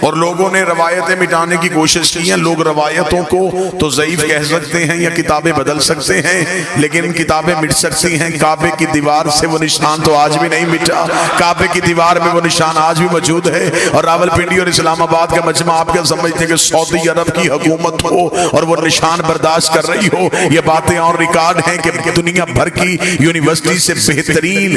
और लोगों ने रवायतें मिटाने की कोशिश की है। लोग रवायतों को तो ज़ईफ कह सकते हैं या किताबें बदल सकते हैं, लेकिन किताबें मिट सकती हैं। काबे की दीवार से वो निशान तो आज भी नहीं मिटा। काबे की दीवार में वो निशान आज भी मौजूद है। और रावलपिंडी और इस्लामाबाद का मजमा आप क्या समझते हैं कि सऊदी अरब की हुकूमत हो और वो निशान बर्दाश्त कर रही हो? ये बातें और रिकॉर्ड हैं कि दुनिया भर की यूनिवर्सिटी से बेहतरीन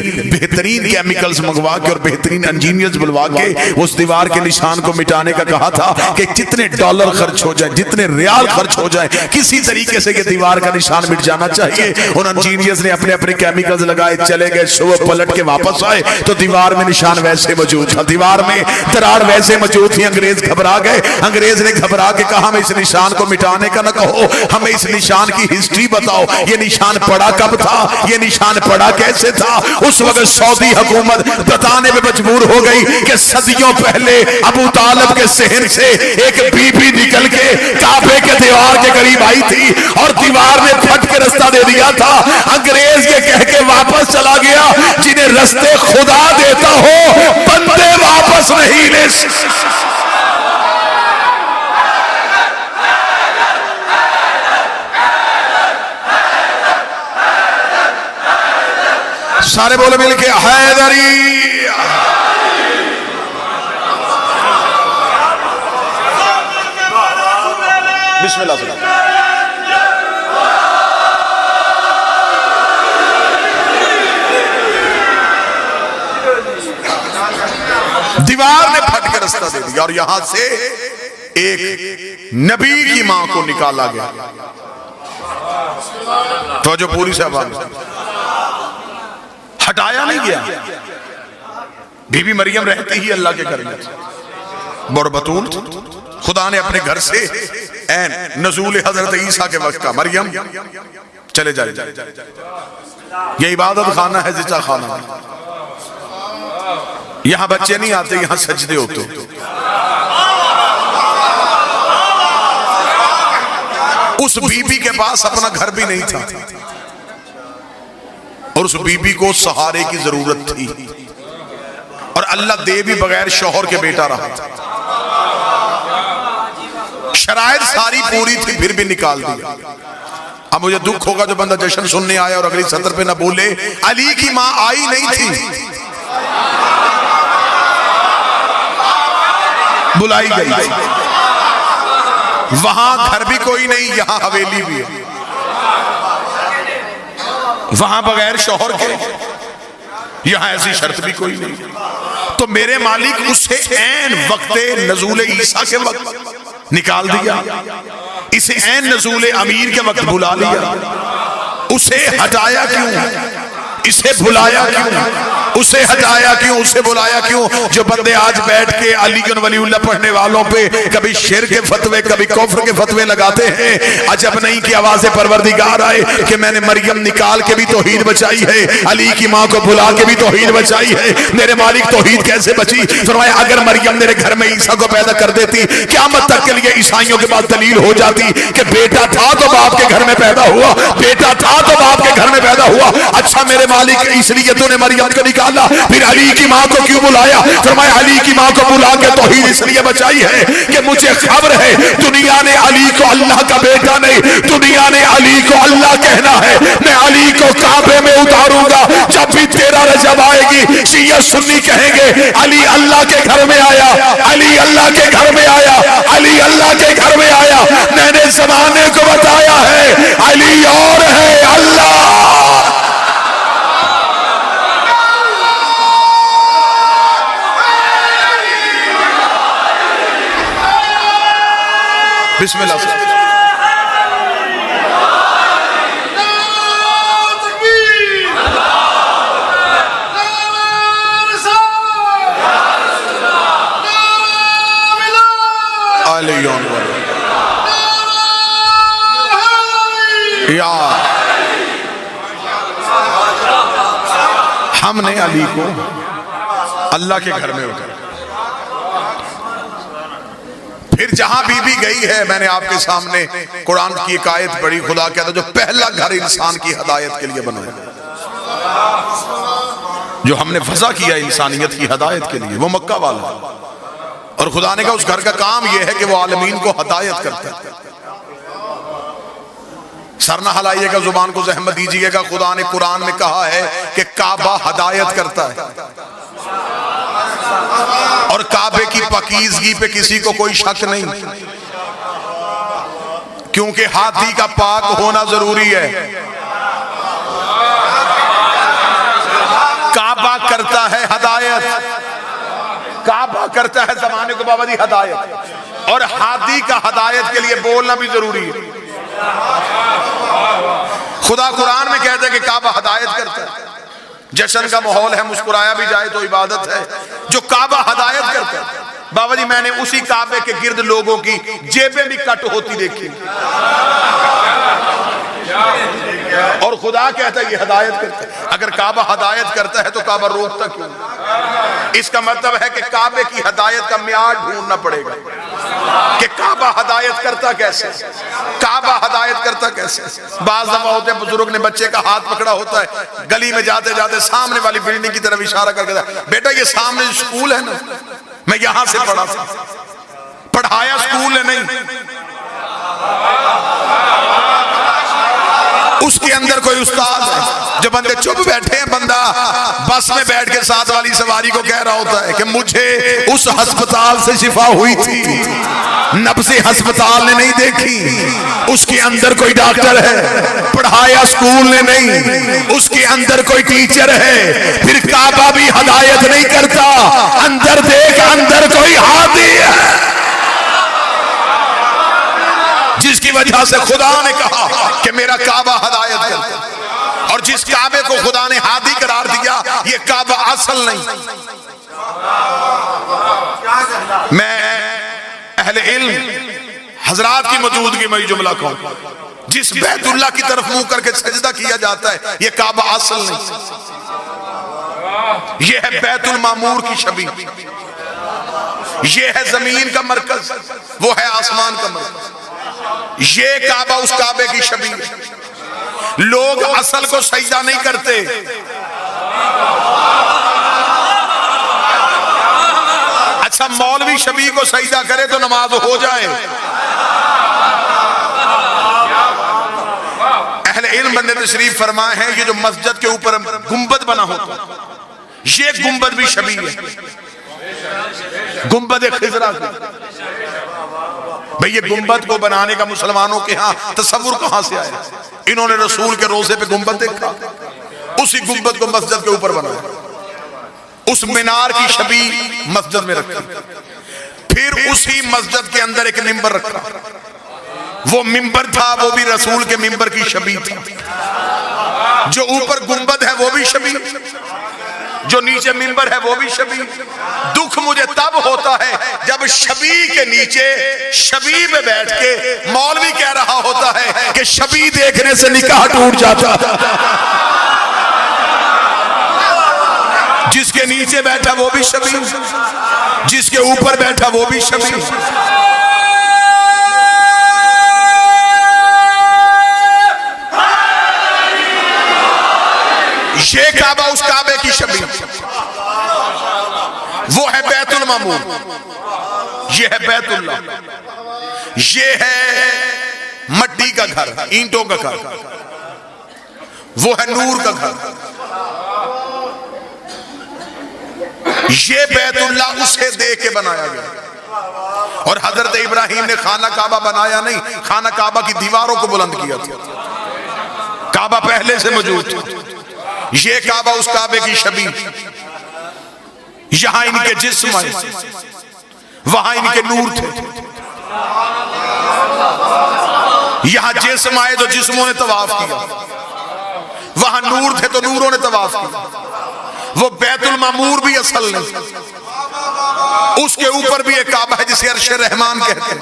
केमिकल्स मंगवा के और बेहतरीन इंजीनियर्स बुलवा के उस दीवार के निशान को मिटाने का कहा था कि जितने डॉलर खर्च हो जाए, जितने रियाल खर्च हो जाए, किसी तरीके से ये दीवार का निशान मिट जाना चाहिए। उन इंजीनियर्स ने अपने अपने केमिकल्स लगाए, चले गए, सुबह पलट के वापस आए तो दीवार में निशान वैसे मौजूद था, दीवार में दरार वैसे मौजूद थी। अंग्रेज घबरा गए। अंग्रेज ने घबरा के कहा हमें इस निशान को मिटाने का न कहो, हमें इस निशान की हिस्ट्री बताओ। ये निशान पड़ा कब था, ये निशान पड़ा कैसे था? उस वक्त सऊदी हुकूमत बताने में मजबूर हो गई कि सदियों पहले अबू तालिब के सहन से एक बीबी निकल के काबे के दीवार के करीब आई थी और दीवार ने फट के रास्ता दे दिया था। अंग्रेज के कह के वापस चला गया। जिन्हें रास्ते खुदा देता हो बंदे वापस नहीं ले। सारे बोले मिलके हैदरी। बिस्मिल्लाह। दीवार ने फट के रास्ता दे दिया और यहां से एक नबी की मां को निकाला गया। तो जो पूरी साहबान हटाया नहीं गया। बीबी मरियम रहती ही अल्लाह के घर में बरबतूल। खुदा ने अपने घर से ऐन नज़ूल हजरत ईसा के वक्त का मरियम चले जाए, ये इबादत खाना है, जिचा खाना है। यहां बच्चे नहीं आते, यहां सजदे होते। उस बीबी के पास अपना घर भी नहीं था और उस बीबी को सहारे की जरूरत थी और अल्लाह दे भी बगैर शौहर के बेटा रहा था। शराइत सारी पूरी थी फिर भी निकाल दिया। अब मुझे दुख होगा जो बंदा जश्न सुनने आया और अगली सत्र पे ना बोले अली की मां आई नहीं थी, बुलाई गई। वहां घर भी कोई नहीं, यहां हवेली भी है। वहां बगैर शौहर के, यहां ऐसी शर्त भी कोई नहीं। तो मेरे मालिक उसे ऐन वक्ते नज़ूल ईसा के वक्त निकाल दिया, इसे ऐन नज़ूल अमीर के वक्त बुला लिया। उसे हटाया क्यों, इसे बुलाया क्यों, उसे हटाया क्यों, उसे बुलाया क्यों? जो बंदे आज बैठ के अली वलीउल्लाह पढ़ने वालों पे कभी शिर के फतवे कभी कुफ्र के फतवे लगाते हैं, अजब नहीं कि आवाज़े परवरदिगार आए कि मैंने मरियम निकाल के भी तौहीद बचाई है, अली की माँ को बुला के भी तौहीद बचाई है। मेरे मालिक तौहीद कैसे बची? फरमाया अगर मरियम मेरे घर में ईसा को पैदा कर देती, क़यामत तक के लिए ईसाइयों के पास दलील हो जाती कि बेटा था तो बाप के घर में पैदा हुआ, बेटा था तो बाप के घर में पैदा हुआ। अच्छा मेरे मालिक इसलिए तूने मरियम को निकाला, फिर अली की मां को क्यों बुलाया? फरमाया अली की मां को बुला के तौहीद इसलिए बचाई है कि मुझे खबर है दुनिया ने अली को अल्लाह का बेटा नहीं, दुनिया ने अली को अल्लाह कहना है। मैं अली को काबे में उतारूंगा। जब भी तेरा रजब आएगी शिया सुन्नी कहेंगे अली अल्लाह के घर में आया, अली अल्लाह के घर में आया, अली अल्लाह के घर में आया। मैंने जमाने को बताया है अली और है अल्लाह। बिस्मिल्लाह। या हमने अली को अल्लाह के घर में उतारा। फिर जहां बीबी गई है, मैंने आपके सामने कुरान की एक आयत पढ़ी। खुदा कहता जो पहला घर इंसान की हदायत के लिए बनाया, जो हमने फजा किया इंसानियत की हदायत के लिए, वो मक्का वाला। और खुदा ने कहा उस घर का काम यह है कि वो आलमीन को हदायत करता है। सर ना हिलाइएगा, जुबान को ज़हमत दीजिएगा। खुदा ने कुरान में कहा है कि काबा हदायत करता है, और काबे की पाकीज़गी पे किसी को कोई शक नहीं, क्योंकि हाथी का पाक होना जरूरी है। काबा करता है हदायत, काबा करता है जमाने को बाबा दी हदायत, और हाथी का हदायत के लिए बोलना भी जरूरी है। खुदा कुरान में कहता है कि काबा हदायत करता है। जश्न का माहौल है, मुस्कुराया भी जाए तो इबादत है। जो काबा हदायत करता है, बाबा जी मैंने उसी काबे के गिर्द लोगों की जेबें भी कट होती देखी, और खुदा कहता है ये हदायत करता है। अगर काबा हदायत करता है तो काबा रोकता क्यों? इसका मतलब है कि काबे की हदायत का म्यार ढूंढना पड़ेगा कि काबा हदायत करता कैसे, काबा हदायत करता कैसे। बाज दफा होते हैं बुजुर्ग ने बच्चे का हाथ पकड़ा होता है, गली में जाते जाते सामने वाली बिल्डिंग की तरफ इशारा करके, बेटा ये सामने स्कूल है ना, मैं यहां से पढ़ा था। पढ़ाया स्कूल ने नहीं, उसके अंदर कोई उस्ताद है। जो बंदे चुप बैठे हैं, बंदा बस में बैठ के साथ वाली सवारी को कह रहा होता है कि मुझे उस अस्पताल से शिफा हुई थी, नब्ज़े अस्पताल ने नहीं देखी, उसके अंदर कोई डॉक्टर है। पढ़ाया स्कूल ने नहीं, उसके अंदर कोई टीचर है। फिर काबा भी हदायत नहीं करता, अंदर देख अंदर कोई हादी है, जिसकी वजह से खुदा ने कहा कि मेरा काबा हदायत करता है। और जिस काबे को खुदा ने हादी करार दिया, ये काबा असल नहीं। मैं अहले इल्म हजरात की मौजूदगी में जुमला कहूं, जिस बैतुल्लाह की तरफ मुंह करके सजदा किया जाता है, ये काबा असल नहीं, ये है बैतुल मामूर की शबीह, ये है जमीन का मरकज, वो है आसमान का मरकज। ये काबा उस काबे की शबीह। लोग असल को सजदा नहीं करते, अच्छा मौलवी शबीह को सजदा करे तो नमाज हो जाए। अहले इल्म बंदे तशरीफ फरमाए हैं, ये जो मस्जिद के ऊपर गुंबद बना होता, ये गुंबद भी शबीह है, गुंबद खिजरा की। भाई ये गुंबद को बनाने का मुसलमानों के यहाँ तसव्वुर कहां से आया? इन्होंने रसूल के रोजे पे गुंबद देखा, उसी गुंबद को मस्जिद के ऊपर बनाया, उस मीनार की शबीह मस्जिद में रखी, फिर उसी मस्जिद के अंदर एक मिंबर रखा। वो मिंबर था, वो भी रसूल के मिंबर की शबीह था। जो ऊपर गुंबद है वो भी शबीह, जो नीचे मिंबर है वो भी शबीह। दुख मुझे तब होता है जब शबीह के नीचे शबीह में बैठ के मौलवी कह रहा होता है कि शबीह देखने से निकाह टूट जाता। जिसके नीचे बैठा वो भी शबीह, जिसके ऊपर बैठा वो भी शबीह। ये काबा उस काबे की शबीह, वो है बैतुल मामूर, ये है बैतुल्लाह, ये है मट्टी का घर, ईंटों का घर, वो है नूर का घर। ये बैतुल्लाह उसे देख के बनाया गया। और हजरत इब्राहिम ने खाना काबा बनाया नहीं, खाना काबा की दीवारों को बुलंद किया था। काबा पहले से मौजूद था। ये काबा उस काबे की शबीह, यहां इनके जिस्म आए, वहां इनके नूर थे। यहां जिस्म आए तो जिस्मों ने तवाफ किया, वहां नूर थे तो नूरों ने तवाफ किया। वो बैतुल मामूर भी असल नहीं, उसके ऊपर भी एक काबा है जिसे अर्श रहमान कहते हैं।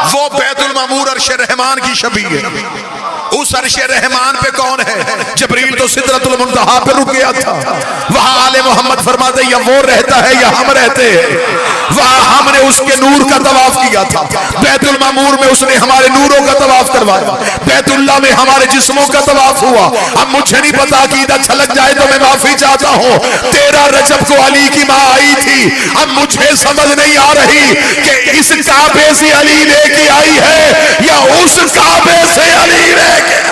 वो बैतुल मामूर अर्श रहमान की शबीह है। उस अर्श रहमान पे कौन है? जिब्रील तो सिदरतुल मुंतहा पे रुक गया था। वहां आले मोहम्मद फरमाते या वो रहता है या हम रहते हैं। वहां हमने उसके नूर का तवाफ किया था। बैतुल मामूर में उसने हमारे नूरों का तवाफ करवाया। बैतुल्लाह में हमारे जिस्मों का तवाफ हुआ। अब मुझे नहीं पता कि इधर छलक जाए तो मैं माफी चाहता हूँ। 13 रजब को अली की माँ आई थी। अब मुझे समझ नहीं आ रही कि इस काबे से अली लेके आई है या उस काबे से अली लेके।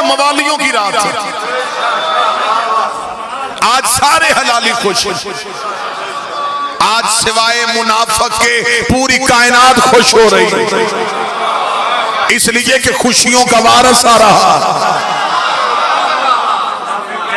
मवालियों की रात है। आज सारे हलाली खुश, आज सिवाय मुनाफिक के पूरी कायनात खुश हो रही है, इसलिए कि खुशियों का वारस आ रहा।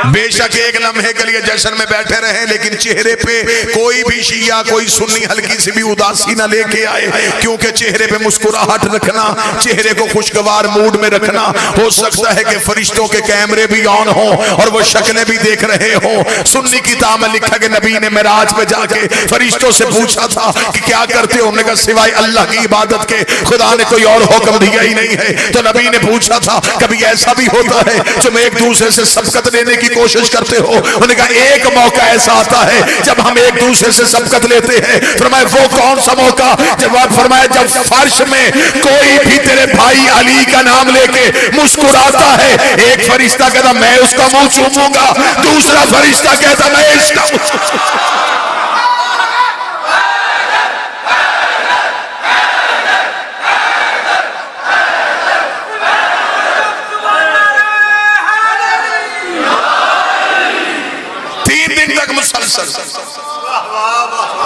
बेशक एक लम्हे के लिए जश्न में बैठे रहे, लेकिन चेहरे पे कोई भी शिया कोई सुन्नी हल्की सी भी उदासी ना लेके आए, क्योंकि चेहरे पे मुस्कुराहट रखना, चेहरे को खुशगवार मूड में रखना। हो सकता है कि फरिश्तों के कैमरे भी ऑन हो और वो शक्लें भी देख रहे हो। सुन्नी किताब में लिखा कि नबी ने मेराज में जाके फरिश्तों से पूछा था कि क्या करते हो? उन्होंने कहा सिवाय अल्लाह की इबादत के खुदा ने कोई और हुक्म दिया ही नहीं है। तो नबी ने पूछा था कभी ऐसा भी होता है जब एक दूसरे से सबकत लेने की कोशिश करते हो? उन्होंने कहा एक मौका ऐसा आता है जब हम एक दूसरे से सबकत लेते हैं। फरमाया वो कौन सा मौका? जवाब फरमाया जब फर्श में कोई भी तेरे भाई अली का नाम लेके मुस्कुराता है, एक फरिश्ता कहता मैं उसका मुंह चूमूंगा, दूसरा फरिश्ता कहता मैं इसका।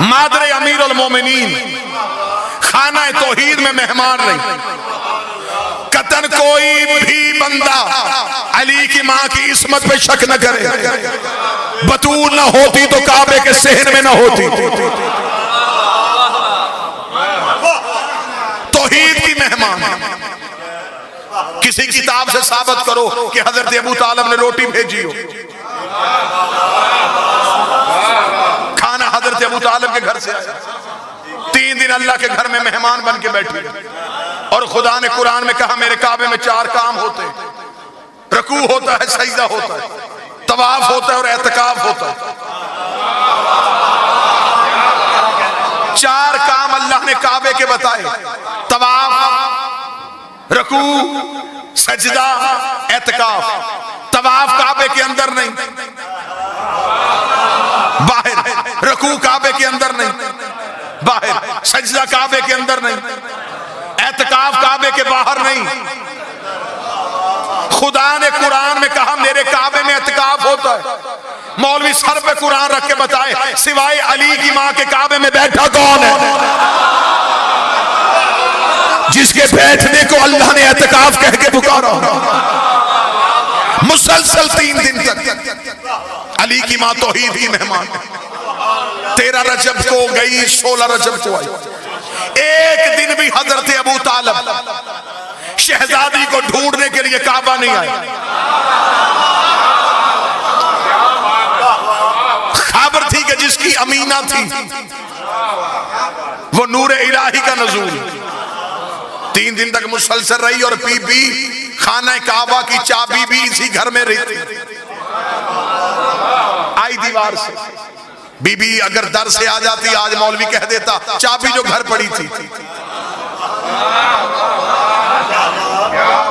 मादरे अमीरुल मोमिनीन खाना तौहीद में मेहमान नहीं। कतन कोई भी बंदा अली की मां की इस्मत पे शक न करे। बतूल न होती तो काबे के सहन में न होती। तौहीद की मेहमान। किसी किताब से साबित करो कि हजरत अबू तालिब ने रोटी भेजी हो। खाना हजरत अबू तालिब के घर से आया। 3 दिन अल्लाह के घर में मेहमान बन के बैठी, और खुदा ने कुरान में कहा मेरे काबे में 4 काम होते, रकू होता है, सजदा होता है, तवाफ होता है और एतकाफ होता है। 4 काम अल्लाह ने काबे के बताए, तवाफ, रकू, सजदा, एतकाफ। तवाफ काबे के अंदर नहीं, बाहर। रकू काबे के अंदर नहीं, बाहर। सजदा काबे के अंदर नहीं, एतकाफ काबे के बाहर नहीं। खुदा ने कुरान में कहा मेरे काबे में एतकाफ होता है। मौलवी सर पे कुरान रख के बताए सिवाय अली की मां के काबे में बैठा कौन है जिसके बैठने को अल्लाह ने एतकाफ कह के पुकारा। मुसलसल 3 दिन तक अली की मां तौहीद ही मेहमान। 13 रजब को गई, 16 रजब को आई। एक दिन भी हजरत अबू तालिब शहजादी को ढूंढने के लिए काबा नहीं आए। खबर थी कि जिसकी अमीना थी वो नूर इलाही का नजूल। 3 दिन तक मुसलसल रही और बीबी खाना काबा की चाबी भी इसी घर में रहती। आई दीवार से। बीबी अगर दर से आ जाती, आज मौलवी कह देता चाबी जो घर पड़ी थी,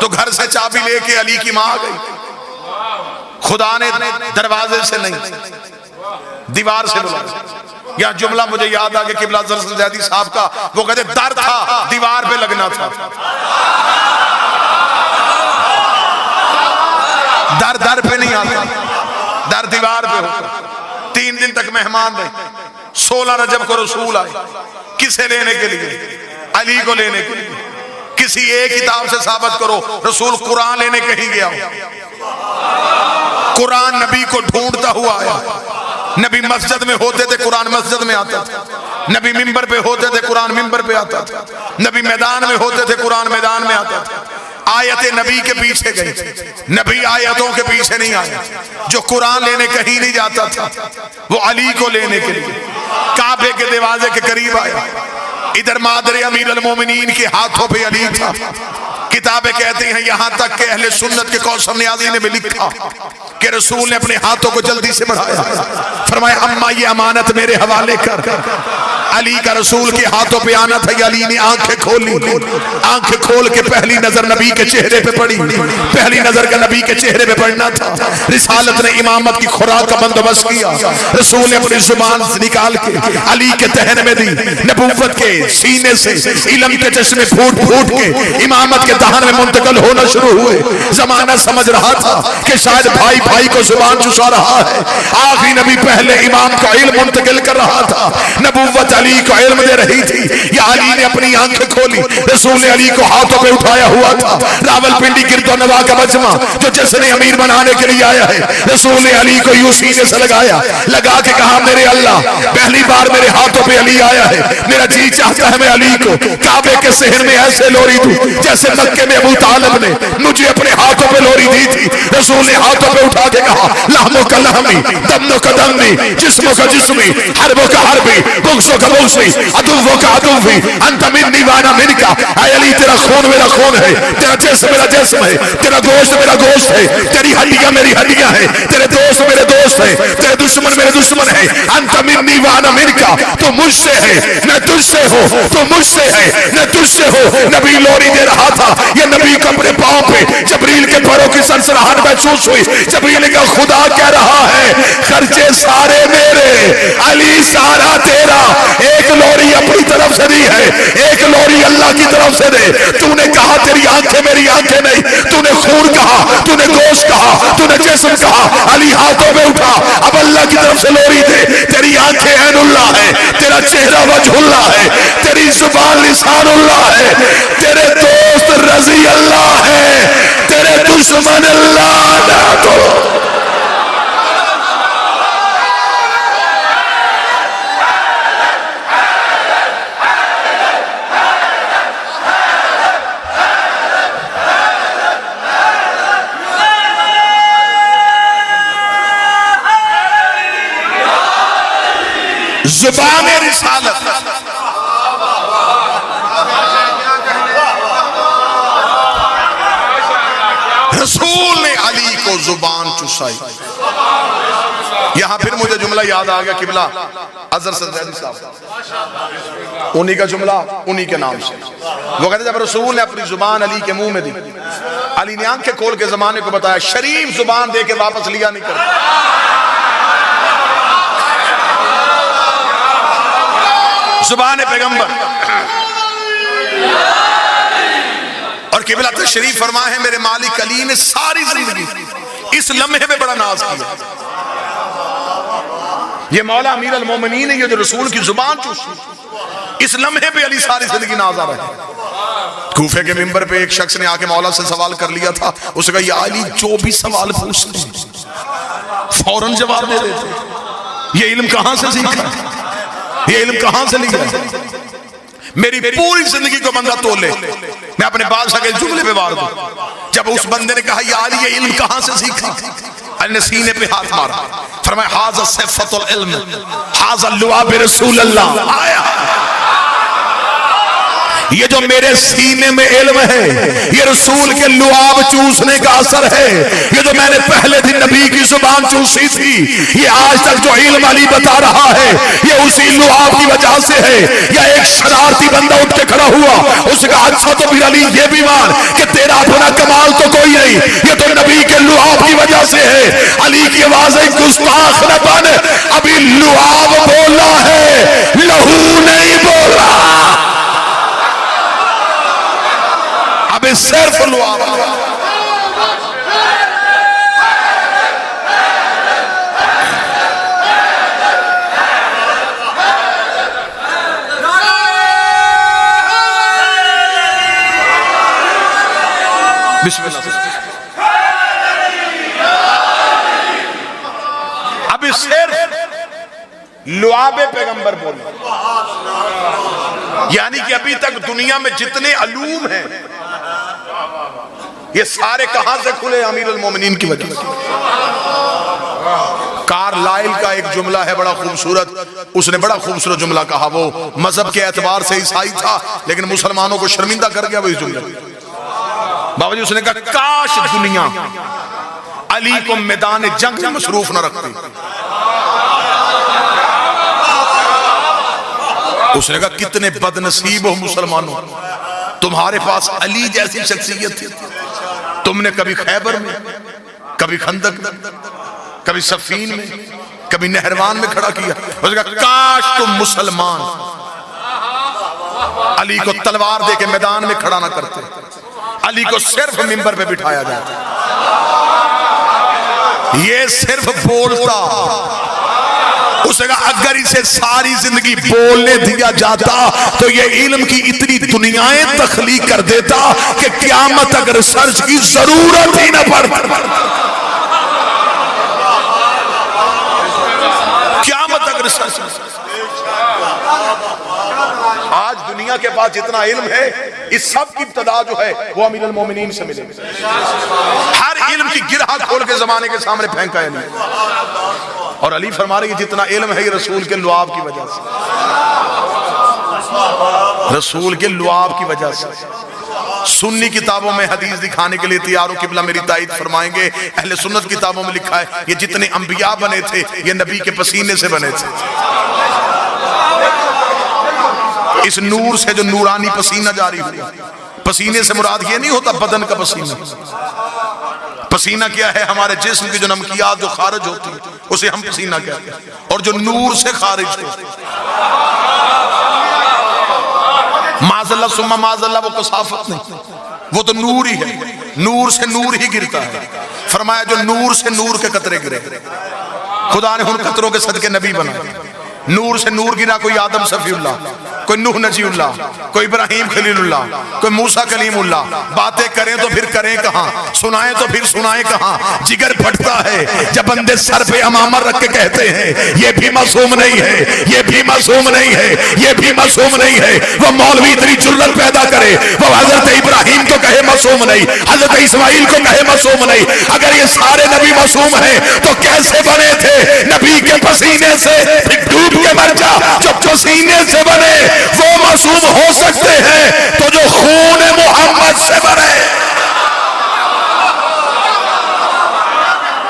तो घर से चाबी लेके अली की मां आ गई। खुदा ने दरवाजे से नहीं दीवार से बुलाया। यह जुमला मुझे याद आ गया किबला जैदी साहब का, वो कहते दर था, दीवार पे लगना था। दर दर पे नहीं आता, दर दीवार पे होता। 3 दिन तक मेहमान रहे। 16 रजब को रसूल आए। किसे लेने के लिए? अली को लेने के लिए। किसी एक किताब से साबित करो रसूल कुरान लेने कहीं गया हो। कुरान नबी को ढूंढता हुआ आया। नबी मस्जिद में होते थे, कुरान मस्जिद में आता था। नबी मिंबर पे होते थे, कुरान मिंबर पे आता था। नबी मैदान में होते थे, कुरान मैदान में आता था। आयतें नबी के पीछे गई, नबी आयतों के पीछे नहीं आया। जो कुरान लेने कहीं नहीं जाता था, वो अली को लेने के लिए काबे के दरवाजे के करीब आया। इधर मादर अमीर अल मोमिनीन के हाथों पे अली था। किताबें कहती हैं यहां तक कि अहले सुन्नत के कौसर नियाज़ी ने भी लिखा कि रसूल ने अपने हाथों को जल्दी से बढ़ाया, फरमाया अम्मा ये अमानत मेरे हवाले कर। अली का रसूल के हाथों पे आना था। अली ने आंखें खोली, आंखें खोल के पहली नजर नबी के चेहरे पे पड़ी। पहली नजर का नबी के चेहरे पे पड़ना था। रिसालत ने इमामत की खुराक का बंदोबस्त किया। रसूल ने अपनी जुबान से निकाल के अली के दहन में दी। नबूवत के सीने से इल्म के चश्मे फूट फूट के इमामत के दहन में मुंतकिल होना शुरू हुए। जमाना समझ रहा था कि शायद भाई भाई को जुबान चुसा रहा है। आखिरी नबी पहले इमाम का इल्म मुंतकिल कर रहा था। नबूवत अली को इल्म दे रही थी। या अली ने अपनी आंखें खोली। रसूल ने अली को हाथों पे उठाया हुआ था। रावलपिंडी गिरदो नवा का मजमा जो जश्न अमीर बनाने के लिए आया है, रसूल ने अली को यूं सीने से लगाया, लगा के कहा मेरे अल्लाह, पहली बार मेरे हाथों पे अली आया है। मेरा जी चाहता है मैं अली को काबे के शहर में ऐसे लोरी दूं जैसे मक्के में अबू तालिब ने मुझे अपने हाथों पे लोरी दी थी। रसूल ने हाथों पे उठा के कहा लहमो का लहमी, दमनो का दमी, जिस्मो का जिस्मी, हरबो का हरबी, बुग्सो का बुग्सी, अदुव्वो का अदुव्वी, अंत मिन्नी वाना मिनका। ऐ अली तेरा खून मेरा खून है, तेरा जिस्म मेरा जिस्म है, तेरा गोश्त मेरा गोश्त है, तेरी हड्डियां मेरी हड्डियां है, तेरे दोस्त मेरे दोस्त है, तेरे दुश्मन मेरे दुश्मन है। अंत मिन्नी वाना मिनका, तो मुझसे है मैं तुझसे हो, तो मुझसे है मैं तुझसे हो। नबी लोरी दे रहा था। ये नबी को अपने पांव पे जबरील के पैरों की सनसनाहट महसूस हुई। जबरील का खुदा कह रहा है खर्चे सारे मेरे, अली सारा तेरा। एक लोरी अपनी तरफ से दी है, एक लोरी अल्लाह की तरफ से दे। तूने कहा तेरी आंखें मेरी आंखें नहीं, तूने खून कहा, तूने गोश्त कहा, तूने जिस्म कहा। अली हाथों में उठा, अब अल्लाह की तरफ से लोरी दे। तेरी आंखें ऐनुल्लाह है, तेरा चेहरा वजहुल्लाह है, तेरी जुबान लिसानुल्लाह है, तेरे दोस्त रजी अल्लाह है, तेरे दुश्मन अल्लाह ना तो। जुबान रिसालत रसूल ने अली को जुबान चुसाई। यहां फिर मुझे जुमला याद आ गया, किबला अजहर सज्जादी साहब, उन्हीं का जुमला उन्हीं के नाम से। वो कहते जब रसूल ने अपनी जुबान अली के मुंह में दी, अली ने आंखें खोल के जमाने को बताया शरीफ जुबान दे के वापस लिया नहीं कर। जुबान पैगंबर और किबला तशरीफ फरमा है मेरे मालिक अली ने सारी जिंदगी इस लम्हे में बड़ा नाज किया। ये मौला अमीर अल मोमिनीन है, ये जो रसूल की जुबान चूसी, इस लम्हे पे अली सारी जिंदगी नाजा रहे। कूफे के मिंबर पे एक शख्स ने आके मौला से सवाल कर लिया था। उसने कहा या अली जो भी सवाल पूछते फौरन जवाब दे देते, ये इल्म कहां से सीखा, ये इल्म कहां से लिया। मेरी पूरी जिंदगी को बंदा तोले, मैं अपने बादशाह के जुमले पे वार दूं। जब उस बंदे ने कहा या अली ये इल्म कहां से सीखा, अली ने सीने पे हाथ मारा, फरमाया हाज़ा सिफ़तुल इल्म, हाज़ा लुआब रसूलुल्लाह। आया ये जो मेरे सीने में इल्म है, ये रसूल के लुआब चूसने का असर है। ये जो मैंने पहले दिन नबी की जुबान चूसी थी, ये आज तक जो इल्म अली बता रहा है, ये उसी लुआब की वजह से है। या एक शरारती बंदा उठ के खड़ा हुआ, उसका अच्छा तो फिर अली ये भी मान कि तेरा अपना कमाल तो कोई नहीं, ये तो नबी के लुआब की वजह से है। अली की आवाज है गुस्ताख न बन, अभी लुआब बोला है, लहू नहीं बोला। अब सिर्फ लुआब। बिस्मिल्लाह। अब सिर्फ लुआबे पैगंबर बोले, यानी कि अभी तक दुनिया में जितने अलूम हैं ये सारे कहां से खुले? अमीरुल मोमिनीन की वजह से। कार्लाइल का एक जुमला है बड़ा खूबसूरत, उसने बड़ा खूबसूरत जुमला कहा। वो मजहब के एतबार से ईसाई था लेकिन मुसलमानों को शर्मिंदा कर गया वो इस जुमले। बाबा जी उसने कहा काश दुनिया अली को मैदान जंग में मसरूफ न रखती। उसने कहा कितने बदनसीब हो मुसलमानों, तुम्हारे पास अली जैसी शख्सियत थी। तुमने कभी खैबर में, कभी खंदक में, कभी सफीन में, कभी नहरवान में खड़ा किया। उसने कहा काश तुम मुसलमान अली को तलवार देके मैदान में खड़ा ना करते, अली को सिर्फ मिंबर पे बिठाया जाता। ये सिर्फ बोलता। उसने कहा अगर इसे सारी जिंदगी बोलने दिया जाता तो ये इल्म की इतनी दुनियाएं तख्लीक कर देता कि क़यामत तक रिसर्च की जरूरत ही न पड़ती। क़यामत तक रिसर्च। आज दुनिया के पास जितना इल्म है इस सब की इब्तिदा जो है वो अमीरुल मोमिनीन से मिले। हर इल्म की गिरहा खोल के जमाने के सामने फेंका है। और अली फरमा रहे जितना इल्म है ये रसूल के लुआब की वजह से, रसूल के लुआब की वजह से। सुन्नी किताबों में हदीस दिखाने के लिए तैयार हो, किबला मेरी ताईद फरमाएंगे। अहले सुन्नत किताबों में लिखा है ये जितने अंबिया बने थे ये नबी के पसीने से बने थे। इस नूर से जो नूरानी पसीना जारी हुआ, पसीने से मुराद ये नहीं होता बदन का पसीना। पसीना क्या है? हमारे जिस्म की जो नमकियात जो खारिज होती है उसे हम पसीना कहते हैं। और जो नूर से खारिज हो, माज़अल्लाह सुम्मा माज़अल्लाह, वो कसाफत नहीं, वो तो नूर ही है। नूर से नूर ही गिरता है। फरमाया जो नूर से नूर के कतरे गिरे, खुदा ने उन कतरों के सदके नबी बनाए। नूर से नूर गिरा, कोई आदम सफीउल्लाह, कोई नूह नजीउल्लाह, कोई इब्राहिम खलीलुल्लाह, कोई मूसा कलीमुल्लाह। बातें करें तो फिर करें कहां, सुनाएं तो फिर सुनाएं कहां। जिगर फटता है जब बंदे सर पे अमामा रख के कहते हैं ये भी मासूम नहीं है, ये भी मासूम नहीं है, ये भी मासूम नहीं है। वो मौलवी इतनी जुर्रत पैदा करे, वो हजरत इब्राहिम को कहे मासूम नहीं, हजरत इस्माइल को कहे मासूम नहीं। अगर ये सारे नबी मासूम हैं तो कैसे बने थे? नबी के पसीने से डूब के मर जा। जब पसीने से बने वो मासूम हो सकते हैं तो जो खून मोहम्मद से बने,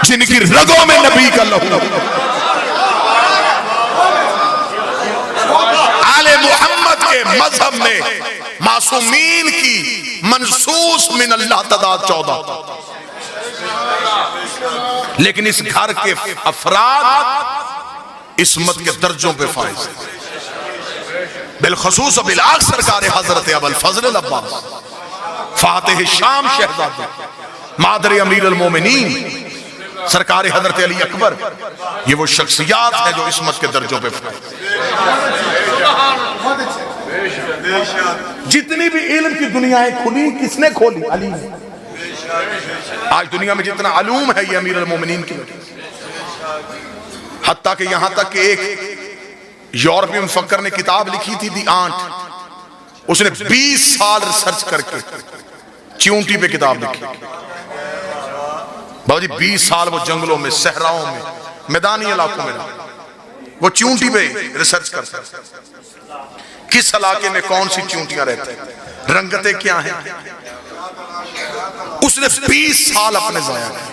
जिनकी रगों में नबी का लहू, आले मोहम्मद के मजहब में मासूमीन की मनसूस मिन अल्लाह तदाद 14। लेकिन इस घर के अफराद इस्मत के दर्जों पे फाइज, बिलखसूस बिलाक सरकार हजरत अबुल फजल अब्बास फातिह शाम शहजादा मादर अमीरुल मोमिनीन सरकार हजरत अली अकबर, ये वो शख्सियात है जो इस्मत के दर्जों पे फाइज। जितनी भी इल्म की दुनियाएं खुली किसने खोली? अली ने। आज दुनिया में जितना अलूम है ये अमीरुल मोमिनीन की वजह से। हत्ता कि यहां तक कि एक यूरोपीय मुफक्कर ने किताब लिखी थी दी आंट, उसने 20 साल रिसर्च करके चींटी पे किताब लिखी। बाबा जी 20 साल वो जंगलों में, सहराओं में, मैदानी इलाकों में वो चींटी पे रिसर्च करता, किस इलाके में कौन सी चींटियां रहती, रंगतें क्या हैं। उसने 20 साल अपने जाया किए।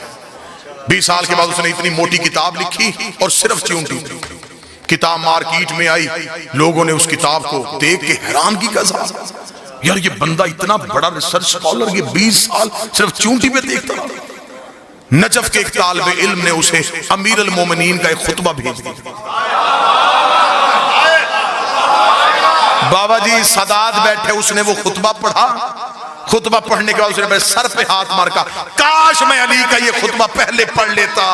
20 साल के बाद उसने इतनी मोटी किताब लिखी और सिर्फ चींटी थी। किताब मार्केट में आई, लोगों ने उस किताब को देख के हैरानगी का इज़हार, यार ये बंदा इतना बड़ा रिसर्च स्कॉलर ये 20 साल सिर्फ चींटी पे देखता रहा। नजफ के एक तालिबे इल्म ने उसे अमीरुल मोमिनीन का एक खुतबा भेज दिया। बाबा जी सदात बैठे, उसने वो खुतबा पढ़ा। खुतबा पढ़ने के बाद उसने मेरे सर पे हाथ मार का, काश मैं अली का ये खुतबा पहले पढ़ लेता,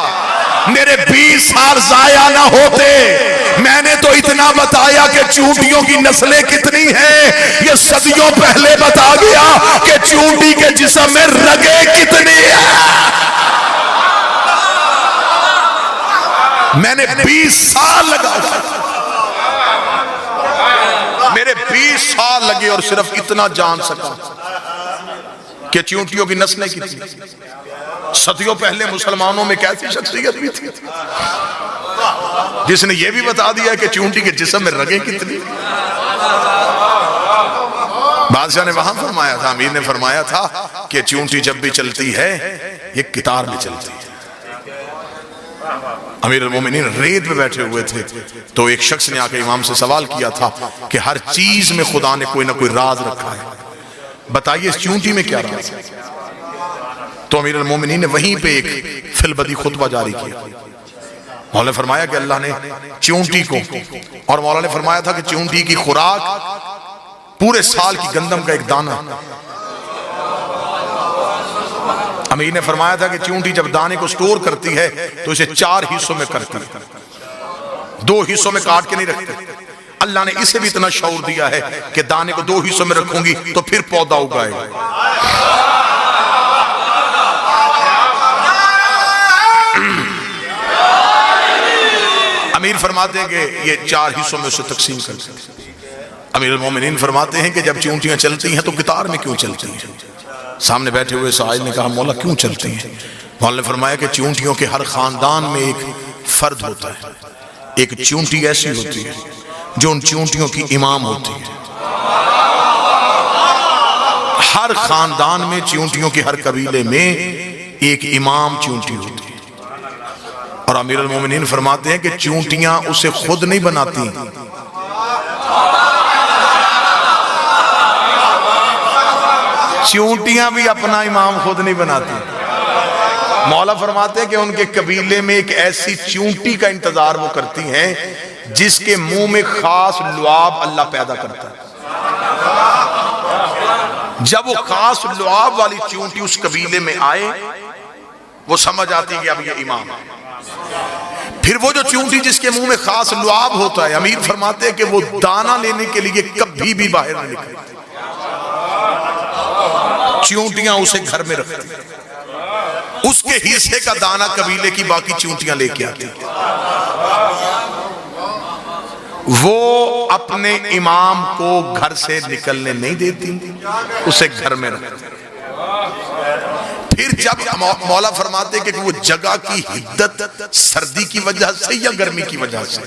मेरे 20 साल जाया ना होते। मैंने तो इतना बताया कि चूंटियों की नस्लें कितनी हैं, ये सदियों पहले बता गया कि चूंटी के जिस्म में रगे कितनी है। मैंने 20 साल लगा, मेरे 20 साल लगे और सिर्फ इतना जान सका कि चींटियों की नस्लें कितनी। सदियों पहले मुसलमानों में कैसी शख्सियत भी थी जिसने ये भी बता दिया कि चींटी के जिस्म में रगें कितनी। बादशाह ने वहां फरमाया था, अमीर ने फरमाया था कि चींटी जब भी चलती है ये कितार में चलती है। अमीर अल-मोमिनीन रेत पे बैठे हुए थे तो एक शख्स ने आकर इमाम से सवाल किया था कि हर चीज में खुदा ने कोई ना कोई राज रखा है, बताइए इस चींटी में क्या राज है। तो अमीर अल-मोमिनीन ने वहीं पे एक फिलबदी खुतबा जारी किया। मौला ने फरमाया कि अल्लाह ने चींटी को, और मौला ने फरमाया था कि चींटी की खुराक पूरे साल की गंदम का एक दाना। अमीर ने फरमाया था कि चींटी जब दाने को स्टोर करती है तो इसे 4 हिस्सों में करती है, 2 हिस्सों में काट के नहीं रखती। अल्लाह ने इसे भी इतना शऊर दिया है कि दाने को 2 हिस्सों में रखूंगी तो फिर पौधा उगाएगा। अमीर फरमाते हैं कि ये 4 हिस्सों में उसे तकसीम कर देते। अमीर अल-मोमिनीन फरमाते हैं कि जब चींटियां चलती हैं तो कितार में क्यों चलती हैं। सामने बैठे हुए साहिल ने कहा मौला क्यों चलती हैं। मौला ने फरमाया कि चींटियों के हर खानदान में एक फर्द होता है, एक चींटी ऐसी होती है जो उन चींटियों की इमाम होती है। हर खानदान में चींटियों के हर कबीले में एक इमाम चींटी होती है। और अमीर अल-मोमिनीन फरमाते हैं कि चींटियां उसे खुद नहीं बनाती, चींटियां भी अपना इमाम खुद नहीं बनाती। मौला फरमाते हैं कि उनके कबीले में एक ऐसी चींटी का इंतजार वो करती हैं जिसके मुंह में खास लुआब अल्लाह पैदा करता है। जब वो खास लुआब वाली चींटी उस कबीले में आए वो समझ आती है कि अब ये इमाम है। फिर वो जो चींटी जिसके मुंह में खास लुआब होता है, अमीर फरमाते हैं कि वो दाना लेने के लिए कभी भी बाहर नहीं निकलती, चींटियां उसे घर में रखती, उसके हिस्से का दाना कबीले की बाकी चींटियां लेके आती। वो अपने इमाम को घर से निकलने नहीं देती, उसे घर में रखती। फिर जब मौला फरमाते कि वो जगह की हिद्दत सर्दी की वजह से या गर्मी की वजह से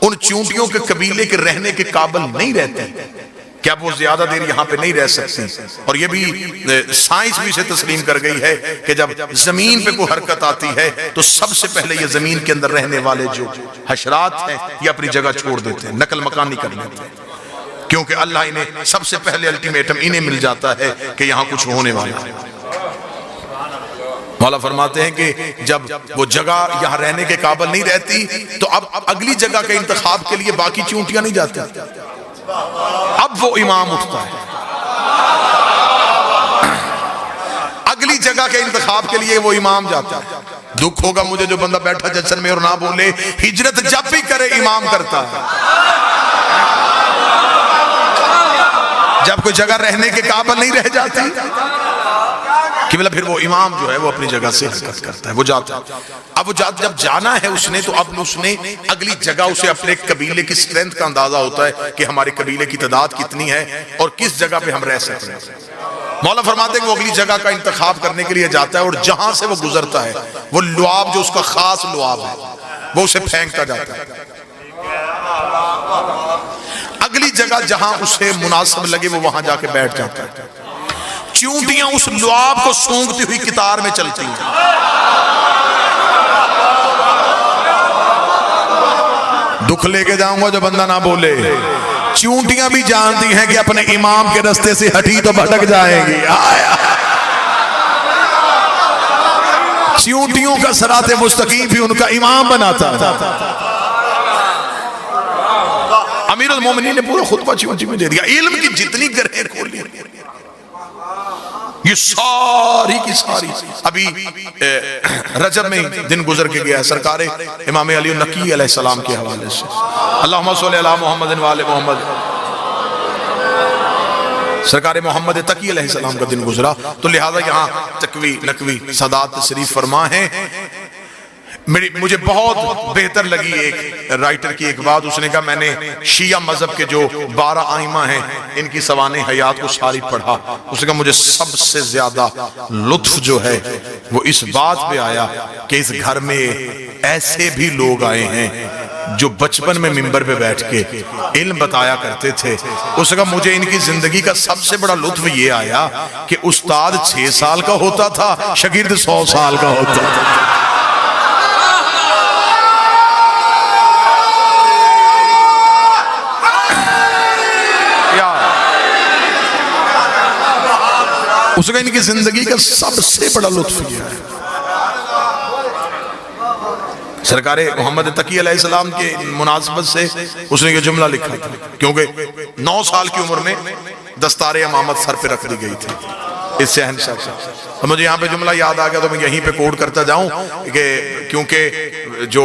उन चींटियों के कबीले के रहने के काबिल नहीं रहते, क्या वो ज्यादा देर यहाँ पे नहीं रह सकती। और ये भी साइंस भी इसे तस्लीम कर गई है कि जब जमीन पे कोई हरकत आती है तो सबसे पहले ये जमीन के अंदर रहने वाले जो हशरात हैं ये अपनी जगह छोड़ देते हैं, नकल मकानी कर लेते हैं, क्योंकि अल्लाह इन्हें सबसे पहले अल्टीमेटम इन्हें मिल जाता है कि यहाँ कुछ होने वाला है। मौला फरमाते हैं कि जब वो जगह यहाँ रहने के काबिल नहीं रहती तो अब अगली जगह के इंतखाब के लिए बाकी चींटियां नहीं जाती, अब वो इमाम उठता है। अगली जगह के इंतखाब के लिए वो इमाम जाता है। दुख होगा मुझे जो बंदा बैठा जश्न में और ना बोले, हिजरत जब भी करे इमाम करता है। जब कोई जगह रहने के काबिल नहीं रह जाती कि मतलब फिर वो इमाम जो है वो अपनी जगह से हरकत करता है, वो जाता है। अब वो जब जाना है उसने तो अब उसने अगली जगह उसे अपने कबीले की स्ट्रेंथ का अंदाजा होता है कि हमारे कबीले की तादाद कितनी है और किस जगह पे हम रह सकते हैं। मौला फरमाते हैं कि वो अगली जगह का इंतखाब करने के लिए जाता है और जहां से वो गुजरता है वो लुआब जो उसका खास लुआब है वो उसे फेंकता जाता है। अगली जगह जहां उसे मुनासिब लगे वो वहां जाके बैठ जाता है। चींटियां उस लुआब को सूंघती हुई कितार में चलती हैं। दुख लेके जाऊंगा जो बंदा ना बोले। चींटियां भी जानती हैं कि अपने इमाम के रास्ते से हटी तो भटक जाएगी। चींटियों का सराते मुस्तकीम भी उनका इमाम बनाता था। अमीर अल-मोमिनीन ने पूरा खुतबा चींटी में दे दिया, इल्म की जितनी गरहें खोली ये सारी की सारी। अभी रजब में दिन गुजर के गया है सरकार इमाम अली नकी अलैहिस्सलाम के हवाले से, अल्लाहुम्मा सल्ली अला मुहम्मद व आले मुहम्मद। सरकार मोहम्मद तकी अलैहिस्सलाम का दिन गुजरा तो लिहाजा यहाँ तकवी नकवी सदात तशरीफ फरमा है। मुझे बहुत बेहतर लगी एक राइटर की एक बात। उसने कहा मैंने शिया मजहब के जो 12 आइमा हैं इनकी सवाने हयात को सारी पढ़ा। उसने कहा मुझे सबसे ज्यादा लुत्फ जो है वो इस बात पे आया कि इस घर में ऐसे भी लोग आए हैं जो बचपन में मिंबर पे बैठ के इल्म बताया करते थे। उसने कहा मुझे इनकी जिंदगी का सबसे बड़ा लुत्फ ये आया कि उस्ताद 6 साल का होता था, शागिर्द 100 साल का होता था। उसका इनकी जिंदगी का सबसे बड़ा लुत्फ यह है। सरकार मोहम्मद तकी अलैहिस्सलाम के मुनासबत से उसने ये जुमला लिखा था, क्योंकि 9 साल की उम्र में दस्तार इमामत सर पे रख दी गई थी इस शहंशाह से। तो मुझे यहाँ पे जुमला याद आ गया तो मैं यहीं पे कोट करता जाऊं कि क्योंकि जो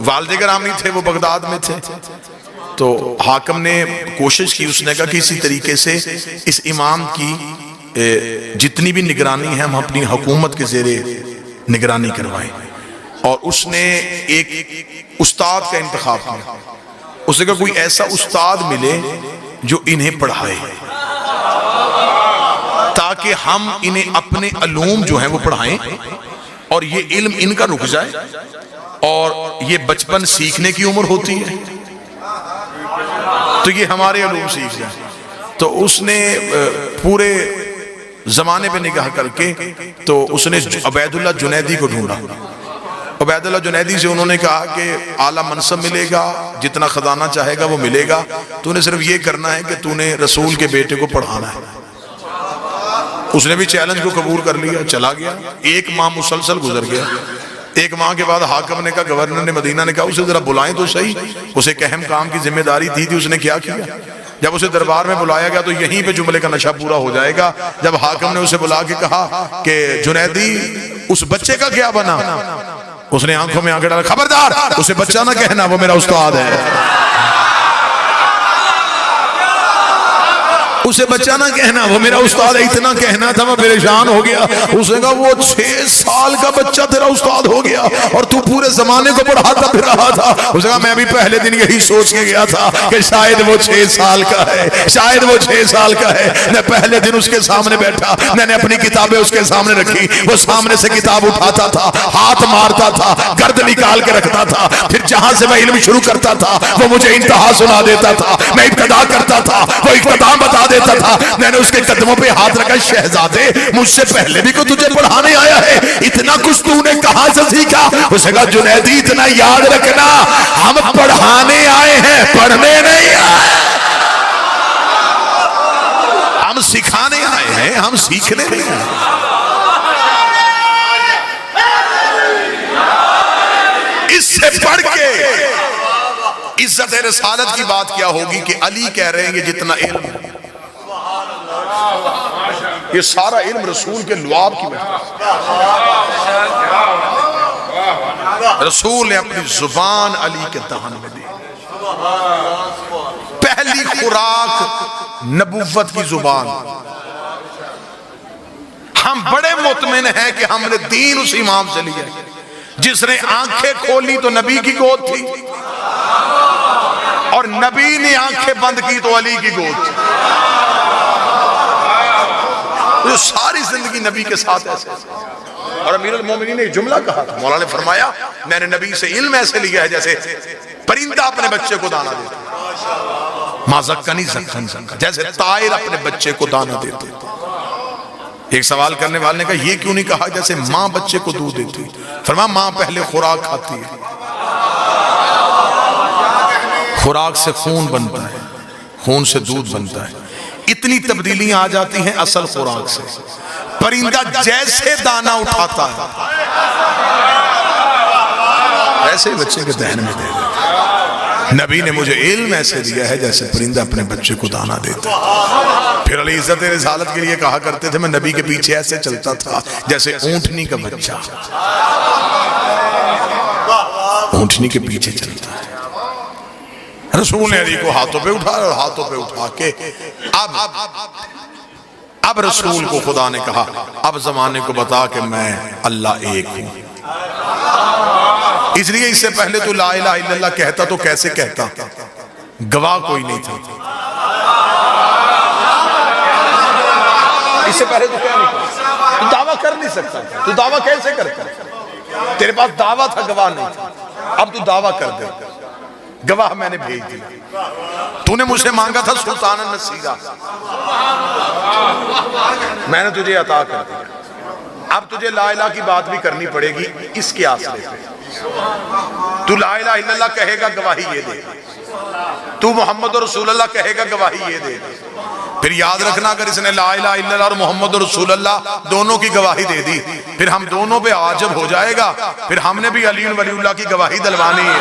वालिद गिरामी थे वो बगदाद में थे, तो हाकिम ने कोशिश की, उसने कहा कि इसी तरीके से इस इमाम की जितनी भी निगरानी है हम अपनी हुकूमत के ज़ेरे निगरानी करवाएं। और उसने एक उस्ताद का इंतखाब किया। उसने कहा कोई ऐसा उस्ताद मिले जो इन्हें पढ़ाए ताकि हम इन्हें अपने अलूम जो हैं वो पढ़ाएं और ये इल्म इनका रुक जाए और ये बचपन सीखने की उम्र होती है तो ये हमारे अलूम सीख जाए। तो उसने पूरे जमाने पे निगाह करके तो उसने उबैदुल्लाह जुनैदी को ढूंढा। उबैदुल्लाह जुनैदी से उन्होंने कहा कि आला मनसब मिलेगा, जितना खजाना चाहेगा वो मिलेगा, तूने सिर्फ ये करना है कि तूने रसूल के बेटे को पढ़ाना है। उसने भी चैलेंज को कबूल कर लिया, चला गया। 1 माह मुसलसल गुजर गया। 1 माह के बाद हाकिम ने कहा, गवर्नर ने मदीना ने कहा उसे जरा बुलाएं तो सही। उसे एक अहम काम की जिम्मेदारी थी उसने क्या किया, जब उसे दरबार में बुलाया गया तो यहीं पे जुमले का नशा पूरा हो जाएगा। जब हाकिम ने उसे बुला के कहा कि जुनैदी उस बच्चे का क्या बना, उसने आंखों में आंखें डाला, खबरदार उसे बच्चा ना कहना, वो मेरा उस्ताद है। उसे बच्चा ना कहना, वो मेरा उस्ताद है। इतना कहना था मैं परेशान हो गया। उसने कहा वो 6 साल का बच्चा तेरा उस्ताद हो गया और तू पूरे जमाने को पढ़ाता फिर रहा था। उसने कहा मैं भी पहले दिन यही सोच के गया था कि शायद वो 6 साल का है, शायद वो 6 साल का है। मैं पहले दिन उसके सामने बैठा, मैंने अपनी किताबें उसके सामने रखी, वो सामने से किताब उठाता था, हाथ मारता था, गर्द निकाल के रखता था, फिर जहां से मैं इल्म शुरू करता था वो मुझे इंतहा सुना देता था, मैं इब्तिदा करता था, वो इख्तिताम बता देता था। मैंने उसके कदमों पे हाथ रखा, शहजादे मुझसे पहले भी कोई तुझे पढ़ाने आया है, इतना कुछ तूने कहां से सीखा। उसने कहा जुनैदी इतना याद रखना, हम पढ़ाने आए हैं, पढ़ने नहीं आए। हम सिखाने आए हैं, हम सीखने नहीं आए। इससे बढ़ के इज्जत रिसालत की बात क्या होगी कि अली कह रहे हैं कि जितना इल्म, ये सारा इल्म रसूल के लुआब की वजह से। रसूल ने अपनी जुबान अली के दहन में दी। पहली खुराक नबुव्वत की जुबान। हम बड़े मुतमिन हैं कि हमने दीन उस इमाम से लिया जिसने आंखें खोली तो नबी की गोद थी और नबी ने आंखें बंद की तो अली की गोद थी। तो सारी जिंदगी नबी के साथ ऐसे। और अमीरुल मोमिनीन ने एक जुमला कहा था, मौला ने फरमाया मैंने नबी से इल्म ऐसे लिया है जैसे परिंदा अपने बच्चे को दाना देता है, माज़क्कनी ज़क्कन ज़क्कन, जैसे तायर अपने बच्चे को दाना देते। एक सवाल करने वाले ने कहा ये क्यों नहीं कहा जैसे माँ बच्चे को दूध देती। फरमाया माँ पहले खुराक खाती है, खुराक से खून बनता है, खून से दूध बनता है। इतनी तब्दीलियां आ जाती हैं असल खुराक से। परिंदा जैसे दाना उठाता है ऐसे बच्चे के दहन में दे देता। नबी ने मुझे इल्म ऐसे दिया है जैसे परिंदा अपने बच्चे को दाना देता। फिर अली इज्जत रिसालत के लिए कहा करते थे मैं नबी के पीछे ऐसे चलता था जैसे ऊंटनी का बच्चा ऊंटनी के पीछे चलता है। रसूल ने अली को हाथों पे उठाया और हाथों पे उठा के अब रसूल को खुदा ने कहा अब जमाने को बता कि मैं अल्लाह एक हूं। इसलिए इससे पहले तो ला इलाहा इल्लल्लाह कहता तो कैसे कहता, गवाह कोई नहीं था। इससे पहले तो क्या नहीं था, तू दावा कर नहीं सकता, तू दावा कैसे करता, तेरे पास दावा था, गवाह नहीं था। अब तू दावा कर दे, गवाह मैंने भेज दिया। तूने मुझसे मांगा था सुल्तान नसीरा, मैंने तुझे अता कर दिया। अब तुझे ला इलाहा की बात भी करनी पड़ेगी इसके आसरे पे। तू ला इलाहा इल्लल्लाह कहेगा, गवाही ये दे। तू मोहम्मद रसूलुल्लाह कहेगा, गवाही ये दे। फिर याद रखना, अगर इसने ला इलाहा इल्लल्लाह और मोहम्मद रसूलुल्लाह दोनों की गवाही दे दी, फिर हम दोनों पे आजब हो जाएगा, फिर हमने भी अली वलीउल्लाह की गवाही दिलवानी है।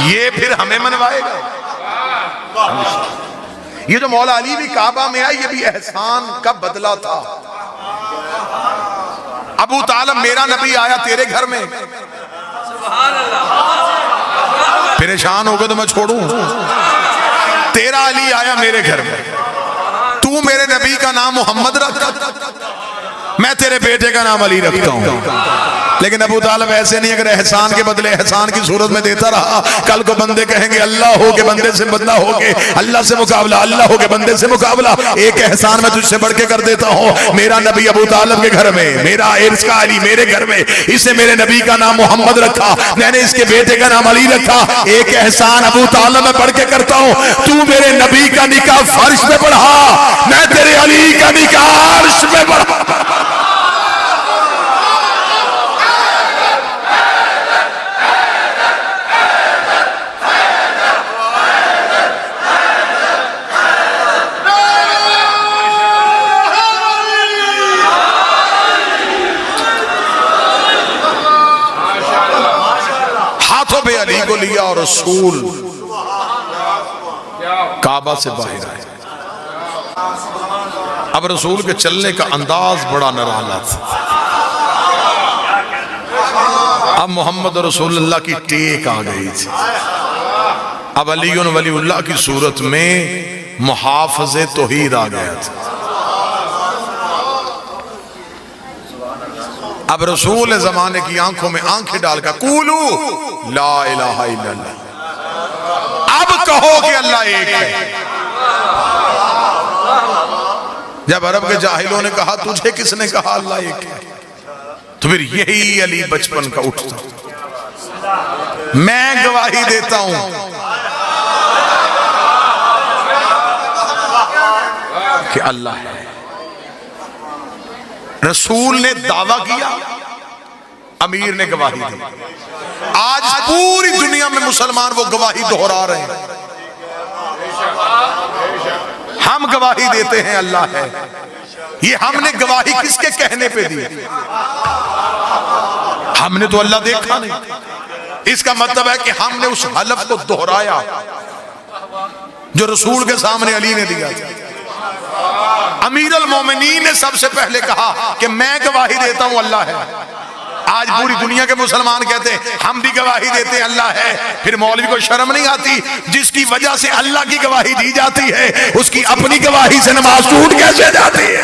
ये फिर हमें मनवाएगा। ये जो मौला अली भी काबा में आए, ये भी एहसान का बदला था। अबू तालिब मेरा नबी आया तेरे घर में, परेशान हो गए तो मैं छोड़ूं? तेरा अली आया मेरे घर में, तू मेरे नबी का नाम मोहम्मद रख, मैं तेरे बेटे का नाम अली रखता हूं। लेकिन अबू तालिब ऐसे नहीं, अगर एहसान के बदले एहसान की सूरत में देता रहा, कल को बंदे कहेंगे अल्लाह हो के बंदे से बंदा हो के अल्लाह से मुकाबला, अल्लाह हो के बंदे से मुकाबला। एक एहसान मैं तुझसे बढ़ के कर देता हूँ, मेरा नबी अबू तालिब के घर में, मेरा इर्स का अली मेरे घर में, इसे मेरे नबी का नाम मोहम्मद रखा, मैंने इसके बेटे का नाम अली रखा। एक एहसान अबू तालिब में बढ़ के करता हूँ, तू मेरे नबी का निकाह फर्श पे पढ़ा, मैं तेरे अली का निकाह अर्श पे पढ़ा। अली को लिया और रसूल काबा से बाहर आए। अब रसूल के चलने का अंदाज बड़ा निराला था। अब मोहम्मद रसूलुल्लाह की टेक आ गई थी। अब अली वलीउल्लाह की सूरत में मुहाफ़िज़े तौहीद आ गया था। अब रसूल जमाने की आंखों में आंखें डालकर कूलू ला इलाहा इल्लल्लाह, अब कहो कि अल्लाह एक है। जब अरब के जाहिलों ने कहा तुझे किसने कहा अल्लाह एक है, तो फिर यही अली बचपन का उठता, मैं गवाही देता हूं कि अल्लाह है। रसूल ने दावा किया, अमीर ने गवाही दी। आज पूरी दुनिया में मुसलमान वो गवाही दोहरा रहे हैं। हम गवाही देते हैं अल्लाह है। ये हमने गवाही किसके कहने पे दी? हमने तो अल्लाह देखा नहीं। इसका मतलब है कि हमने उस हलफ को दोहराया जो रसूल के सामने अली ने दिया था। अमीर अल मोमिनीन ने सबसे पहले कहा कि मैं गवाही देता हूं अल्लाह है। आज पूरी दुनिया के मुसलमान कहते हैं हम भी गवाही देते हैं अल्लाह है। फिर मौलवी को शर्म नहीं आती? जिसकी वजह से अल्लाह की गवाही दी जाती है उसकी अपनी गवाही से नमाज टूट कैसे जाती है?